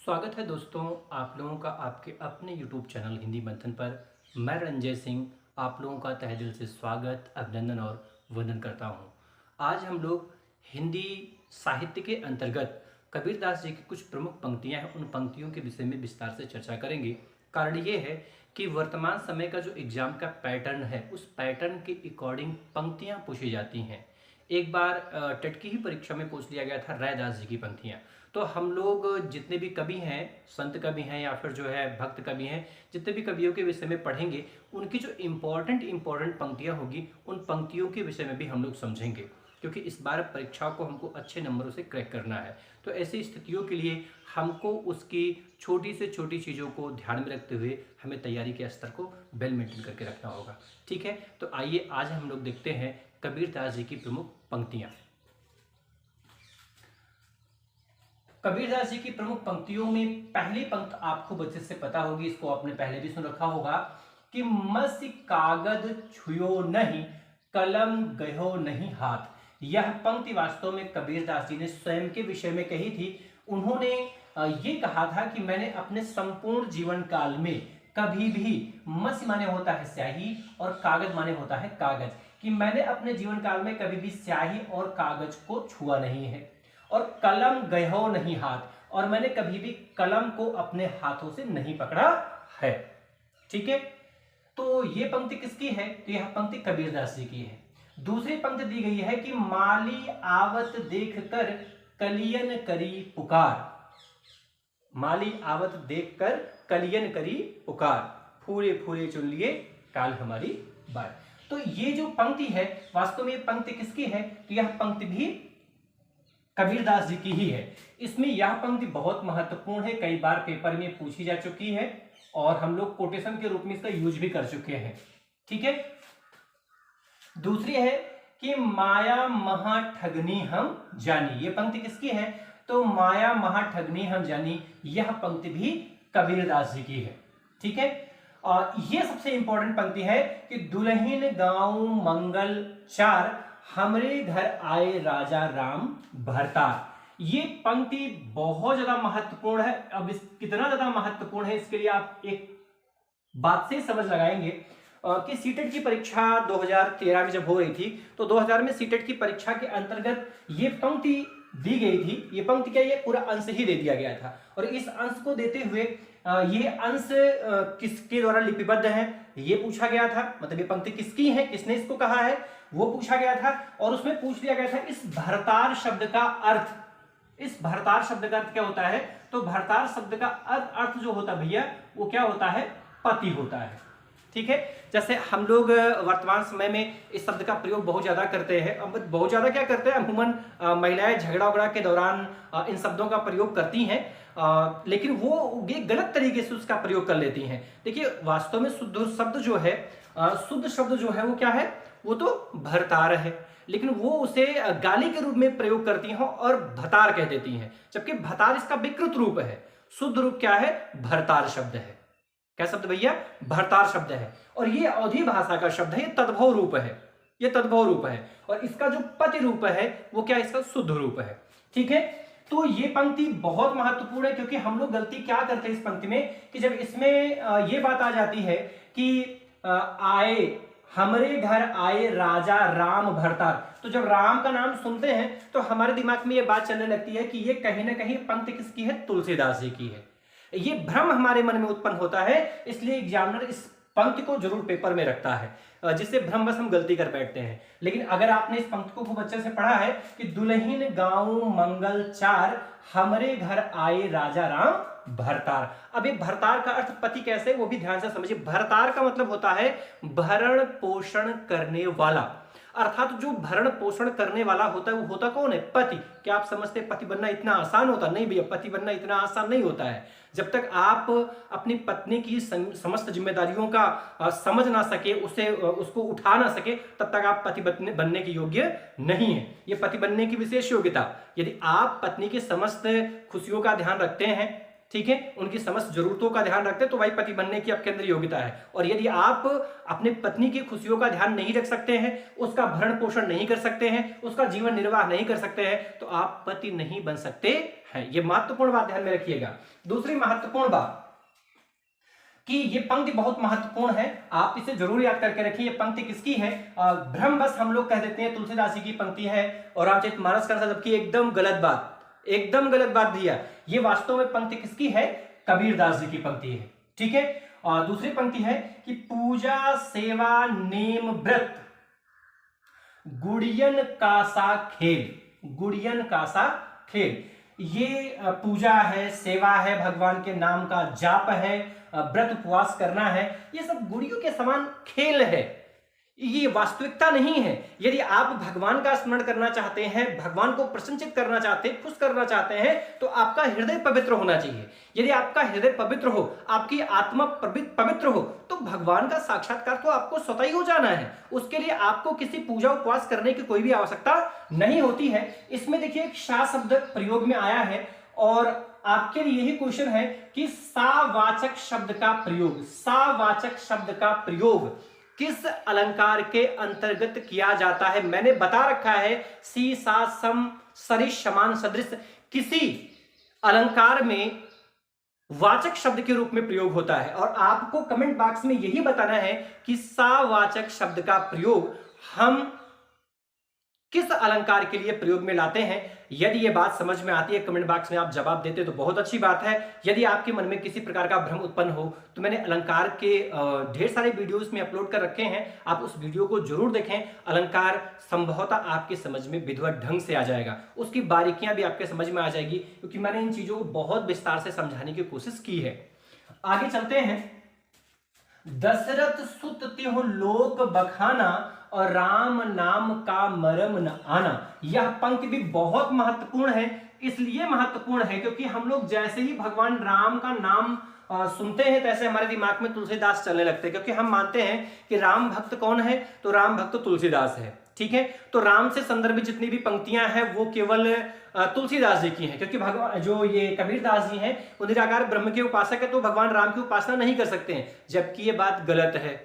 स्वागत है दोस्तों आप लोगों का आपके अपने YouTube चैनल हिंदी मंथन पर। मैं रंजय सिंह आप लोगों का तहे दिल से स्वागत, अभिनंदन और वंदन करता हूं। आज हम लोग हिंदी साहित्य के अंतर्गत कबीरदास जी की कुछ प्रमुख पंक्तियां हैं, उन पंक्तियों के विषय में विस्तार से चर्चा करेंगे। कारण ये है कि वर्तमान समय का जो एग्जाम का पैटर्न है, उस पैटर्न के अकॉर्डिंग पंक्तियां पूछी जाती हैं। एक बार टेट की ही परीक्षा में पूछ लिया गया था रैदास जी की पंक्तियां। तो हम लोग जितने भी कवि हैं, संत कवि हैं या फिर जो है भक्त कवि हैं, जितने भी कवियों के विषय में पढ़ेंगे, उनकी जो इम्पोर्टेंट पंक्तियां होगी, उन पंक्तियों के विषय में भी हम लोग समझेंगे, क्योंकि इस बार परीक्षा को हमको अच्छे नंबरों से क्रैक करना है। तो ऐसी स्थितियों के लिए हमको उसकी छोटी से छोटी चीज़ों को ध्यान में रखते हुए हमें तैयारी के स्तर को वेल मेंटेन करके रखना होगा। ठीक है, तो आइए आज हम लोग देखते हैं कबीरदास जी की प्रमुख पंक्तियां। कबीरदास जी की प्रमुख पंक्तियों में पहली पंक्त आपको बच्चे से पता होगी, इसको आपने पहले भी सुन रखा होगा कि मसी कागद छुयो नहीं, कलम गयो नहीं हाथ। यह पंक्ति वास्तव में कबीरदास जी ने स्वयं के विषय में कही थी। उन्होंने ये कहा था कि मैंने अपने संपूर्ण जीवन काल में कभी भी, मसी माने होता है स्याही और कागज माने होता है कागज, कि मैंने अपने जीवन काल में कभी भी स्याही और कागज को छुआ नहीं है, और कलम गयो नहीं हाथ, और मैंने कभी भी कलम को अपने हाथों से नहीं पकड़ा है। ठीक है, तो ये पंक्ति किसकी है? तो यह पंक्ति कबीरदास जी की है। दूसरी पंक्ति दी गई है कि माली आवत देखकर कलियन करी पुकार। माली आवत देखकर कलियन करी पुकार, फूले फूले चुन लिए काल हमारी बार। तो ये जो पंक्ति है, वास्तव में ये पंक्ति किसकी है? तो यह पंक्ति भी कबीरदास जी की ही है। इसमें यह पंक्ति बहुत महत्वपूर्ण है, कई बार पेपर में पूछी जा चुकी है और हम लोग कोटेशन के रूप में इसका यूज भी कर चुके हैं। ठीक है, दूसरी है कि माया महा ठगनी हम जानी। ये पंक्ति किसकी है? तो माया महा ठगनी हम जानी, यह पंक्ति भी कबीरदास जी की है। ठीक है, और यह सबसे इंपॉर्टेंट पंक्ति है कि दुल्हन गांव मंगल चार, हमरे घर आए राजा राम भरतार। ये पंक्ति बहुत ज्यादा महत्वपूर्ण है। अब इस कितना ज्यादा महत्वपूर्ण है, इसके लिए आप एक बात से समझ लगाएंगे कि सीटेट की परीक्षा 2013 में जब हो रही थी, तो 2000 में सीटेट की परीक्षा के अंतर्गत ये पंक्ति दी गई थी। ये पंक्ति क्या, ये पूरा अंश ही दे दिया गया था, और इस अंश को देते हुए ये अंश किसके द्वारा लिपिबद्ध है ये पूछा गया था। मतलब ये पंक्ति किसकी है, किसने इसको कहा है, वो पूछा गया था। और उसमें पूछ लिया गया था इस भरतार शब्द का अर्थ। इस भरतार शब्द का अर्थ क्या होता है? तो भरतार शब्द का अर्थ जो होता है भैया, वो क्या होता है? पति होता है। ठीक है, जैसे हम लोग वर्तमान समय में इस शब्द का प्रयोग बहुत ज्यादा करते हैं। अब बहुत ज्यादा क्या करते हैं, अमूमन महिलाएं झगड़ा उगड़ा के दौरान इन शब्दों का प्रयोग करती हैं, लेकिन वो ये गलत तरीके से उसका प्रयोग कर लेती हैं। देखिए, वास्तव में शुद्ध शब्द जो है, शुद्ध शब्द जो है वो क्या है? वो तो भरतार है, लेकिन वो उसे गाली के रूप में प्रयोग करती हैं और भतार कह देती हैं, जबकि भतार इसका विकृत रूप है। शुद्ध रूप क्या है? भरतार शब्द है। क्या शब्द भैया? भरतार शब्द है। और ये अवधी भाषा का शब्द है, ये तद्भव रूप है, ये तद्भव रूप है। और इसका जो पति रूप है वो क्या? इसका शुद्ध रूप है। ठीक है, तो ये पंक्ति बहुत महत्वपूर्ण है, क्योंकि हम लोग गलती क्या करते हैं इस पंक्ति में कि जब इसमें ये बात आ जाती है कि आए, हमरे घर आए राजा राम भरतार, तो जब राम का नाम सुनते हैं तो हमारे दिमाग में ये बात चलने लगती है कि ये कहीं ना कहीं पंक्ति किसकी है? तुलसीदास जी की है। ये भ्रम हमारे मन में उत्पन्न होता है, इसलिए एग्जामिनर इस पंक्ति को जरूर पेपर में रखता है, जिससे भ्रमवश हम गलती कर बैठते हैं। लेकिन अगर आपने इस पंक्ति को खूब अच्छे से पढ़ा है कि दुल्हन गांव मंगल चार, हमरे घर आए राजा राम भरतार। अब ये भरतार का अर्थ पति कैसे, वो भी ध्यान से समझिए। भरतार का मतलब होता है भरण पोषण करने वाला, अर्थात जो भरण पोषण करने वाला होता है वो होता कौन है? पति। क्या आप समझते हैं पति बनना इतना आसान होता? नहीं भैया, पति बनना इतना आसान नहीं होता है। जब तक आप अपनी पत्नी की समस्त जिम्मेदारियों का समझ ना सके, उसको उठा ना सके, तब तक आप पति बनने के योग्य नहीं है। ये पति बनने की विशेष योग्यता। यदि आप पत्नी की समस्त खुशियों का ध्यान रखते हैं, ठीक है, उनकी समस्त जरूरतों का ध्यान रखते हैं, तो भाई पति बनने की आपके अंदर योग्यता है। और यदि आप अपने पत्नी की खुशियों का ध्यान नहीं रख सकते हैं, उसका भरण पोषण नहीं कर सकते हैं, उसका जीवन निर्वाह नहीं कर सकते हैं, तो आप पति नहीं बन सकते हैं। यह महत्वपूर्ण बात ध्यान में रखिएगा। दूसरी महत्वपूर्ण बात कि ये पंक्ति बहुत महत्वपूर्ण है, आप इसे जरूर याद करके रखिए। ये पंक्ति किसकी है? भ्रमवश हम लोग कह देते हैं तुलसीदास जी की पंक्ति है, और रामचरितमानस का, जबकि एकदम गलत बात, एकदम गलत बात भैया। ये वास्तव में पंक्ति किसकी है? कबीरदास जी की पंक्ति है, ठीक है। और दूसरी पंक्ति है कि पूजा सेवा नेम व्रत गुड़ियन का सा खेल, गुड़ियन का सा खेल। ये पूजा है, सेवा है, भगवान के नाम का जाप है, व्रत उपवास करना है, ये सब गुड़ियों के समान खेल है, ये वास्तविकता नहीं है। यदि आप भगवान का स्मरण करना चाहते हैं, भगवान को प्रसन्नचित करना चाहते हैं, खुश करना चाहते हैं, तो आपका हृदय पवित्र होना चाहिए। यदि आपका हृदय पवित्र हो, आपकी आत्मा पवित्र हो, तो भगवान का साक्षात्कार तो आपको स्वतः ही हो जाना है। उसके लिए आपको किसी पूजा उपवास करने की कोई भी आवश्यकता नहीं होती है। इसमें देखिए एक सा शब्द प्रयोग में आया है, और आपके लिए यही क्वेश्चन है कि सावाचक शब्द का प्रयोग, सावाचक शब्द का प्रयोग किस अलंकार के अंतर्गत किया जाता है? मैंने बता रखा है, सी सा सम सरिश समान सदृश किसी अलंकार में वाचक शब्द के रूप में प्रयोग होता है, और आपको कमेंट बॉक्स में यही बताना है कि सावाचक शब्द का प्रयोग हम किस अलंकार के लिए प्रयोग में लाते हैं। यदि यह बात समझ में आती है, कमेंट बॉक्स में आप जवाब देते तो बहुत अच्छी बात है। यदि आपके मन में किसी प्रकार का भ्रम उत्पन्न हो, तो मैंने अलंकार के ढेर सारे वीडियोस में अपलोड कर रखे हैं, आप उस वीडियो को जरूर देखें। अलंकार संभवतः आपके समझ में विधिवत ढंग से आ जाएगा, उसकी बारीकियां भी आपके समझ में आ जाएगी, क्योंकि मैंने इन चीजों को बहुत विस्तार से समझाने की कोशिश की है। आगे चलते हैं। दशरथ सुत त्यों लोक बखाना और राम नाम का मरम न आना। यह पंक्ति भी बहुत महत्वपूर्ण है। इसलिए महत्वपूर्ण है क्योंकि हम लोग जैसे ही भगवान राम का नाम सुनते हैं, तैसे हमारे दिमाग में तुलसीदास चलने लगते हैं, क्योंकि हम मानते हैं कि राम भक्त कौन है? तो राम भक्त तुलसीदास है, ठीक है। तो राम से संदर्भित जितनी भी पंक्तियां हैं वो केवल तुलसीदास जी की हैं, क्योंकि भगवान जो ये कबीरदास जी हैं वो निराकार ब्रह्म के उपासक है, तो भगवान राम की उपासना नहीं कर सकते हैं। जबकि ये बात गलत है,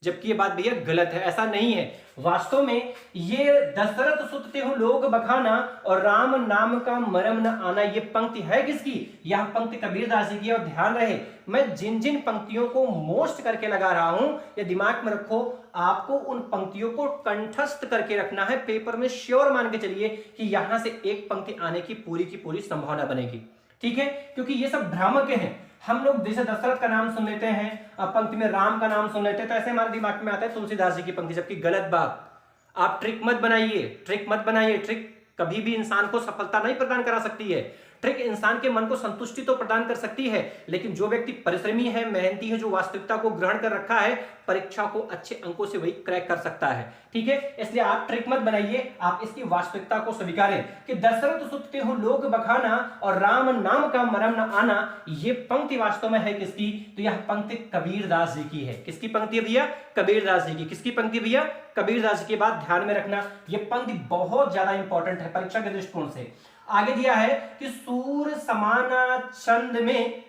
जबकि ये बात भैया गलत है, ऐसा नहीं है। वास्तव में ये दशरथ सुत त्यों लोक बखाना और राम नाम का मरम न आना, ये पंक्ति है किसकी? यह पंक्ति कबीरदास जी की। और ध्यान रहे, मैं जिन जिन पंक्तियों को मोस्ट करके लगा रहा हूं, ये दिमाग में रखो, आपको उन पंक्तियों को कंठस्थ करके रखना है। पेपर में श्योर मान के चलिए कि यहां से एक पंक्ति आने की पूरी संभावना बनेगी, ठीक है। क्योंकि ये सब भ्रामक हैं। हम लोग जैसे दशरथ का नाम सुन लेते हैं, पंक्ति में राम का नाम सुन लेते हैं, तो ऐसे हमारे दिमाग में आता है तुलसीदास जी की पंक्ति, जबकि गलत बात। आप ट्रिक मत बनाइए, ट्रिक मत बनाइए। ट्रिक कभी भी इंसान को सफलता नहीं प्रदान करा सकती है। ट्रिक इंसान के मन को संतुष्टि तो प्रदान कर सकती है, लेकिन जो व्यक्ति परिश्रमी है, मेहनती है, जो वास्तविकता को ग्रहण कर रखा है, परीक्षा को अच्छे अंकों से वही क्रैक कर सकता है, ठीक है। इसलिए आप ट्रिक मत बनाइए, आप इसकी वास्तविकता को स्वीकारें कि दशरथ सुत त्यों लोक बखाना और राम नाम का मरम न आना, ये पंक्ति वास्तव में है किसकी? तो यह पंक्ति कबीरदास जी की है। किसकी पंक्ति है भैया? कबीरदास जी की। किसकी पंक्ति भैया? कबीरदास जी की। बात ध्यान में रखना, यह पंक्ति बहुत ज्यादा इंपॉर्टेंट है परीक्षा के दृष्टिकोण से। आगे दिया है कि सूर समाना छंद में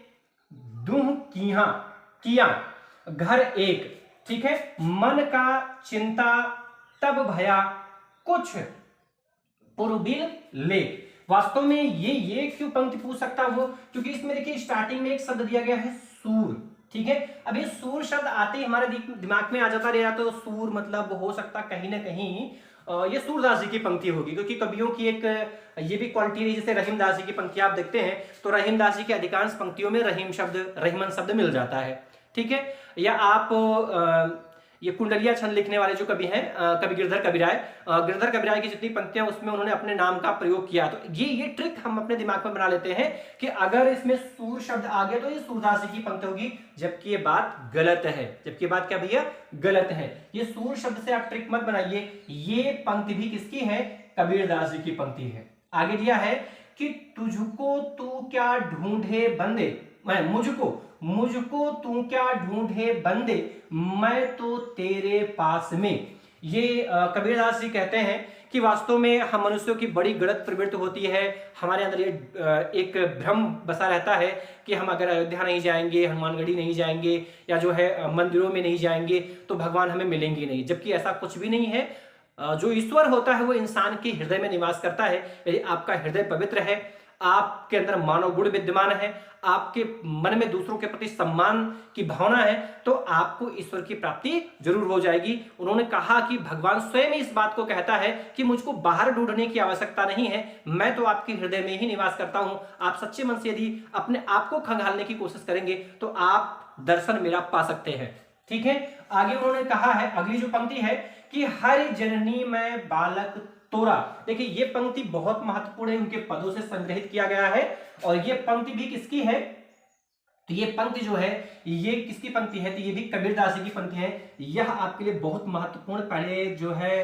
दुह किया घर एक, ठीक है। मन का चिंता तब भया कुछ पुरबिल ले। वास्तव में ये क्यों पंक्ति पूछ सकता वो? क्योंकि इसमें देखिए स्टार्टिंग में एक शब्द दिया गया है सूर, ठीक है। अब ये सूर शब्द आते ही हमारे दिमाग में आ जाता रहेगा, तो सूर मतलब हो सकता कहीं ना कहीं ये सूरदास जी की पंक्ति होगी, क्योंकि कवियों की एक ये भी क्वालिटी है। जैसे रहीमदास जी की पंक्ति आप देखते हैं, तो रहीमदास जी की अधिकांश पंक्तियों में रहीम शब्द, रहीमन शब्द मिल जाता है, ठीक है। या आप ये कुंडलिया छंद लिखने वाले जो कवि हैं, कवि गिरधर कविराय की जितनी पंक्तियां, उसमें उन्होंने अपने नाम का प्रयोग किया। तो ये ट्रिक हम अपने दिमाग में बना लेते हैं कि अगर इसमें सूर शब्द आ गया तो ये सूरदास जी की पंक्ति होगी, जबकि ये बात गलत है। जबकि बात क्या भैया? गलत है। ये सूर शब्द से आप ट्रिक मत बनाइए। ये पंक्ति भी किसकी है? कबीरदास जी की पंक्ति है। आगे दिया है कि तुझको तू क्या ढूंढे बंदे, मुझको तू क्या ढूंढे बंदे, मैं तो तेरे पास में। ये कबीरदास जी कहते हैं कि वास्तव में हम मनुष्यों की बड़ी गलत प्रवृत्ति होती है। हमारे अंदर ये एक भ्रम बसा रहता है कि हम अगर अयोध्या नहीं जाएंगे, हनुमानगढ़ी नहीं जाएंगे, या जो है मंदिरों में नहीं जाएंगे तो भगवान हमें मिलेंगे नहीं, जबकि ऐसा कुछ भी नहीं है। जो ईश्वर होता है वो इंसान के हृदय में निवास करता है। यदि आपका हृदय पवित्र है, आपके अंदर मानव गुण विद्यमान है, आपके मन में दूसरों के प्रति सम्मान की भावना है, तो आपको ईश्वर की प्राप्ति जरूर हो जाएगी। उन्होंने कहा कि भगवान स्वयं इस बात को कहता है कि मुझको बाहर ढूंढने की आवश्यकता नहीं है, मैं तो आपके हृदय में ही निवास करता हूं। आप सच्चे मन से यदि अपने आप को खंगालने की कोशिश करेंगे तो आप दर्शन मेरा पा सकते हैं। ठीक है, आगे उन्होंने कहा है, अगली जो पंक्ति है कि हरि जननी में बालक तोरा। देखिए ये पंक्ति बहुत महत्वपूर्ण है, उनके पदों से संग्रहित किया गया है। और ये पंक्ति भी किसकी है, तो ये पंक्ति जो है ये किसकी पंक्ति है, तो ये भी कबीरदास जी की पंक्ति है। यह आपके लिए बहुत महत्वपूर्ण, पहले जो है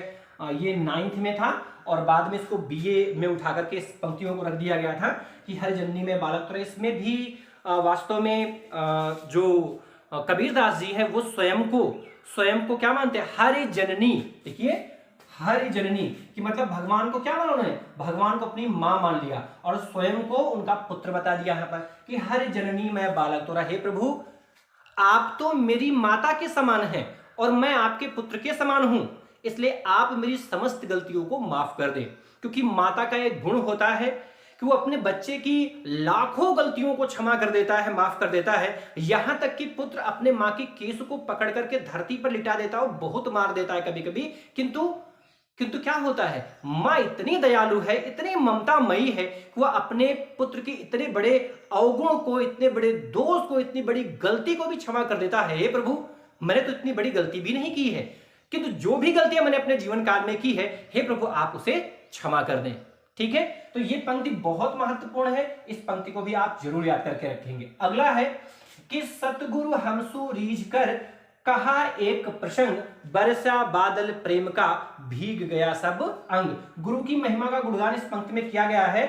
ये 9th में था और बाद में इसको BA में उठा करके इस पंक्तियों को रख दिया गया था कि हर जननी में बालक तोरा। इसमें भी वास्तव में जो कबीरदास जी है वो स्वयं को क्या मानते हैं, हरि जननी। देखिए हरि जननी कि मतलब भगवान को क्या माना उन्होंने, भगवान को अपनी मां मान लिया और स्वयं को उनका पुत्र बता दिया यहाँ पर कि हरि जननी मैं बालक तोरा। हे प्रभु, आप तो मेरी माता के समान हैं और मैं आपके पुत्र के समान हूं, इसलिए आप मेरी समस्त गलतियों को माफ कर दें। क्योंकि माता का एक गुण होता है कि वो अपने बच्चे की लाखों गलतियों को क्षमा कर देता है, माफ कर देता है। यहां तक कि पुत्र अपने मां की केस को पकड़ करके धरती पर लिटा देता है, बहुत मार देता है कभी कभी, किंतु क्या होता है, मां इतनी दयालु है, इतनी ममतामयी है कि वह अपने पुत्र की इतने बड़े अवगुण को, इतने बड़े दोष को, इतनी बड़ी गलती को भी क्षमा कर देता है। हे प्रभु, मैंने तो इतनी बड़ी गलती भी नहीं की है, किंतु जो भी गलतियां मैंने अपने जीवन काल में की है, हे प्रभु आप उसे क्षमा कर दें। ठीक है, तो ये पंक्ति बहुत महत्वपूर्ण है, इस पंक्ति को भी आप जरूर याद करके रखेंगे। अगला है कि सतगुरु हमसु रीझ कर कहा एक प्रसंग, बरसा बादल प्रेम का भीग गया सब अंग। गुरु की महिमा का गुणगान इस पंक्ति में किया गया है।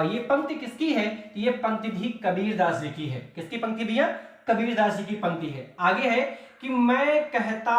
ये पंक्ति किसकी है, ये पंक्ति भी कबीरदास जी की है। किसकी पंक्ति भी है, कबीरदास जी की पंक्ति है। आगे है कि मैं कहता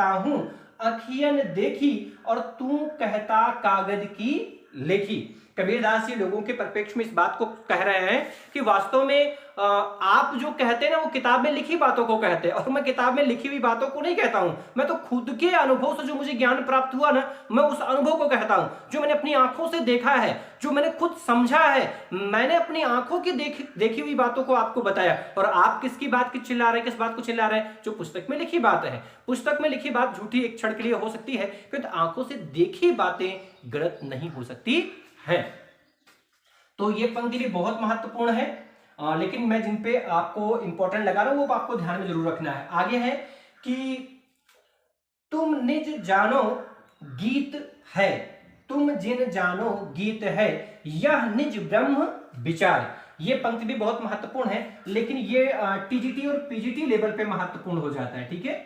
हूं अखियन देखी और तू कहता कागज की लेखी। कबीरदास जी लोगों के परिप्रेक्ष्य में इस बात को कह रहे हैं कि वास्तव में आप जो कहते हैं ना वो किताब में लिखी बातों को कहते हैं, और मैं किताब में लिखी हुई बातों को नहीं कहता हूं, मैं तो खुद के अनुभव से जो मुझे ज्ञान प्राप्त हुआ ना, मैं उस अनुभव को कहता हूं, जो मैंने अपनी आंखों से देखा है, जो मैंने खुद समझा है। मैंने अपनी आंखों की देखी हुई बातों को आपको बताया। और आप किसकी बात की चिल्ला रहे हैं, किस बात को चिल्ला रहे हैं, जो पुस्तक में लिखी बात है। पुस्तक में लिखी बात झूठी एक क्षण के लिए हो सकती है, क्योंकि आंखों से देखी बातें गलत नहीं हो सकती है। तो ये पंक्ति भी बहुत महत्वपूर्ण है, लेकिन मैं जिन पे आपको इंपॉर्टेंट लगा रहा हूं वो आपको ध्यान में जरूर रखना है। आगे है कि तुम निज जानो गीत है, तुम जिन जानो गीत है, यह निज ब्रह्म विचार। ये पंक्ति भी बहुत महत्वपूर्ण है, लेकिन ये TGT और PGT लेवल पे महत्वपूर्ण हो जाता है। ठीक है,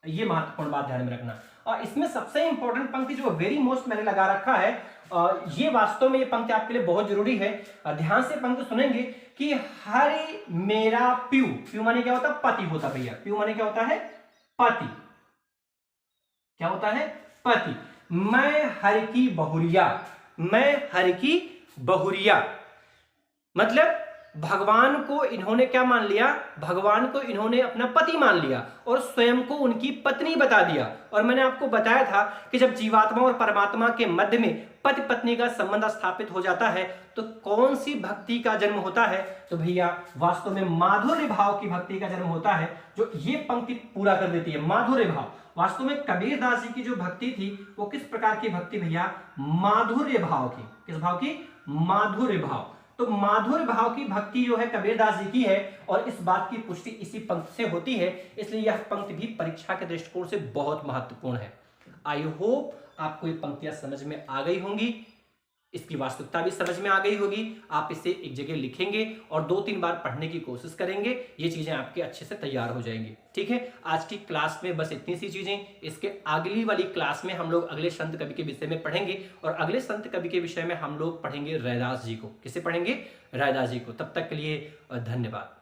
ये महत्वपूर्ण बात ध्यान में रखना। और इसमें सबसे इंपॉर्टेंट पंक्ति जो वेरी मोस्ट मैंने लगा रखा है, ये वास्तव में ये पंक्ति आपके लिए बहुत जरूरी है। ध्यान से पंक्ति सुनेंगे कि हरि मेरा प्यू, प्यू माने क्या होता है, पति होता भैया। प्यू माने क्या होता है, पति। क्या होता है, पति। मैं हरि की बहुरिया, मैं हरि की बहुरिया, मतलब भगवान को इन्होंने क्या मान लिया, भगवान को इन्होंने अपना पति मान लिया और स्वयं को उनकी पत्नी बता दिया। और मैंने आपको बताया था कि जब जीवात्मा और परमात्मा के मध्य में पति पत्नी का संबंध स्थापित हो जाता है तो कौन सी भक्ति का जन्म होता है, तो भैया वास्तव में माधुर्य भाव की भक्ति का जन्म होता है, जो ये पंक्ति पूरा कर देती है। माधुर्य भाव, वास्तव में कबीरदास जी की जो भक्ति थी वो किस प्रकार की भक्ति भैया, माधुर्य भाव की। किस भाव की, माधुर्य भाव। तो माधुर्य भाव की भक्ति जो है कबीरदास जी की है, और इस बात की पुष्टि इसी पंक्ति से होती है। इसलिए यह पंक्ति भी परीक्षा के दृष्टिकोण से बहुत महत्वपूर्ण है। आई होप आपको ये पंक्तियां समझ में आ गई होंगी, इसकी वास्तविकता भी समझ में आ गई होगी। आप इसे एक जगह लिखेंगे और 2-3 बार पढ़ने की कोशिश करेंगे, ये चीजें आपके अच्छे से तैयार हो जाएंगी। ठीक है, आज की क्लास में बस इतनी सी चीजें। इसके अगली वाली क्लास में हम लोग अगले संत कवि के विषय में पढ़ेंगे, और अगले संत कवि के विषय में हम लोग पढ़ेंगे रैदास जी को। किसे पढ़ेंगे, रैदास जी को। तब तक के लिए धन्यवाद।